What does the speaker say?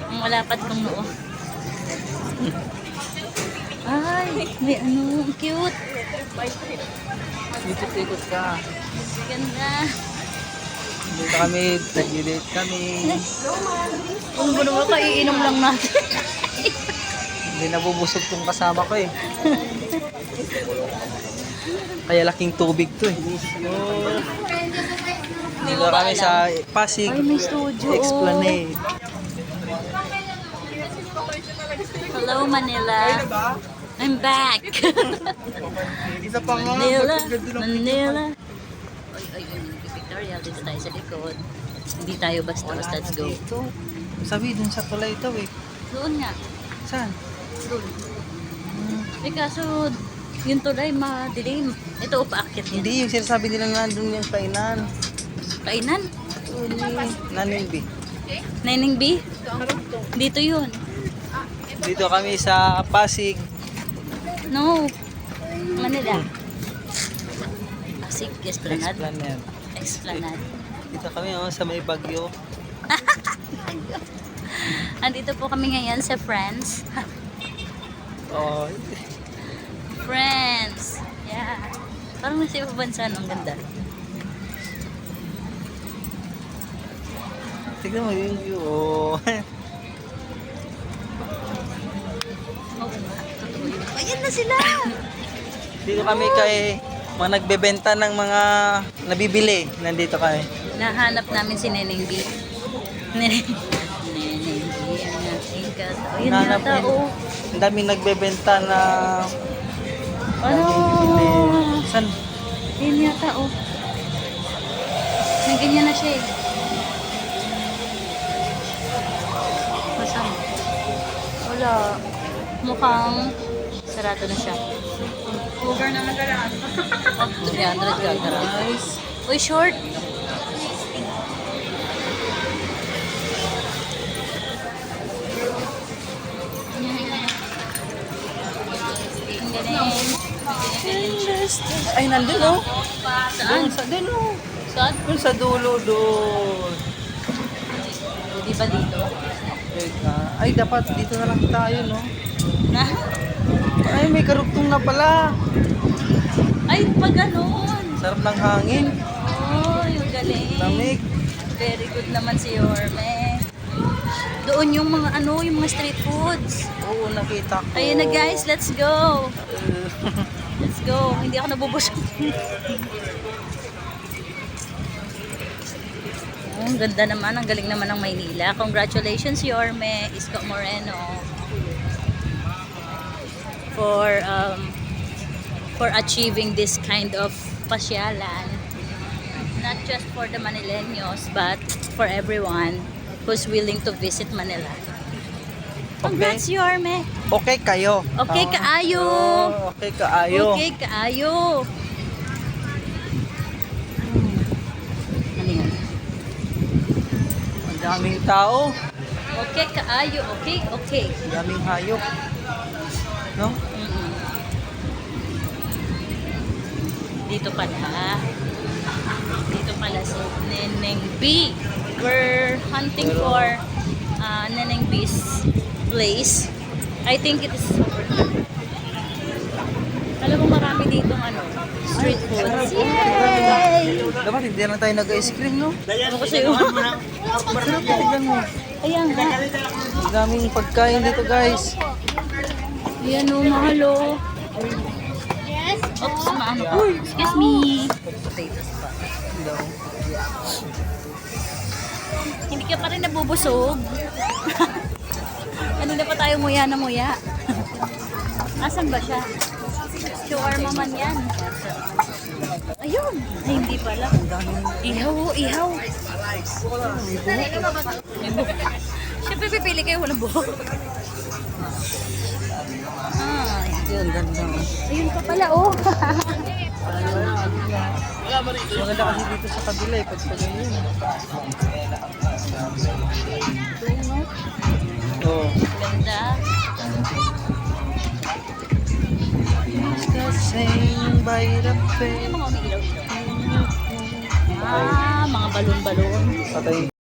Ang malapad kong noo. Ay, may ano, ang cute. Ikot-ikot ka. Ganda. Dito kami, nag-date kami. Kung ba naman ka, iinom lang natin. Hindi nabubusog tong kasama ko eh. Kaya laking tubig to eh. Dito kami sa Pasig Ay, may studio. Esplanade. Hello, Manila. I'm back. Isa pa nga. Manila, Manila. Ay, Victoria, dito tayo sa likod. Hindi tayo basta-basta, let's go. Sabi dun sa tulay ito eh. Doon nga. Saan? Doon. Eh kaso, yung tulay madilim. Ito, upaakyat yan. Hindi, yung sinasabi nila nandun yung kainan. Kainan? Naning B. Nining B? Dito yun. Dito kami sa Pasig. No. Manila. Pasig, Esplanade. Esplanade. Esplanade. Dito kami sa may Bagyo. Andito po kami ngayon sa France. Oh, France. Yeah. Parang nasa ibang bansa, no? Ang ganda. tignan mo yung view. Oh. Oo nga. Totoo yun. Ayan na sila! Dito kami kay mga nagbebenta ng mga nabibili. Nandito kami. Nahanap namin si Neneng B. Neneng B. Ang aking kat. Ayun Nahanap yata, din. oh. Ang daming nagbebenta na Ano? nabibili. San? Ayun yata, oh. May ganyan na siya, eh. Masama. Wala. Mukhang sarado na siya. Lugar na nagaraan. Oh, 300 gagara. Nice. Uy, short. Ang galing. Ay, nandun oh. Saan? Doon sa doon oh. Saan? Doon sa dulo doon. O, di ba dito? Ay, dapat dito na lang tayo, no? Na? Ay, may karugtong na pala. Ay, pag ganun. Sarap ng hangin. Oh, yung galing. Lamig. Very good naman si Yorme. Doon yung mga ano, yung mga street foods. Oo, nakita ko. Ayun na guys, let's go. Let's go. Hindi ako nabubusog. Oh, ang ganda naman. Ang galing naman ng Maynila. Congratulations, Yorme Isko Moreno. For achieving this kind of pasyalan. Not just for the Manileños, but for everyone who's willing to visit Manila. Congrats, Yorme. Okay kayo. Okay, kaayo. Oh, okay kaayo. Okay, kaayo. Ano yan? Ang daming tao. Okay, kaayo. Okay, okay. Ang daming hayop. No? Mm-mm. Dito pala. Dito pala si Neneng B. We're hunting for Neneng B's place. I think it is alam mo marami ditong ano, street foods. Yay! Dapat hindi na tayo nag-ice cream, no? Ano kasi yun? Tignan mo. Ayan nga. Ang daming pagkain dito, guys. Ayan o, mahal o. Oops, maano ka. Excuse me. Potatoes pa. Hello. Hindi ka pa rin nabubusog. Ano na pa tayo muya na muya? Asan ba siya? Shawarma man yan. Ayun. Ay, hindi pala. Ihaw o, ihaw. May buhok. Siyempre pipili kayo walang buhok. Ah, Ang ganda. ayun pa pala oh. Maganda kasi dito sa kabila eh, pag sa ganyan. Oo. Ganda. Kasing bayrat Yung mga umiilaw-ilaw. Ah, mga balon-balon. Patay.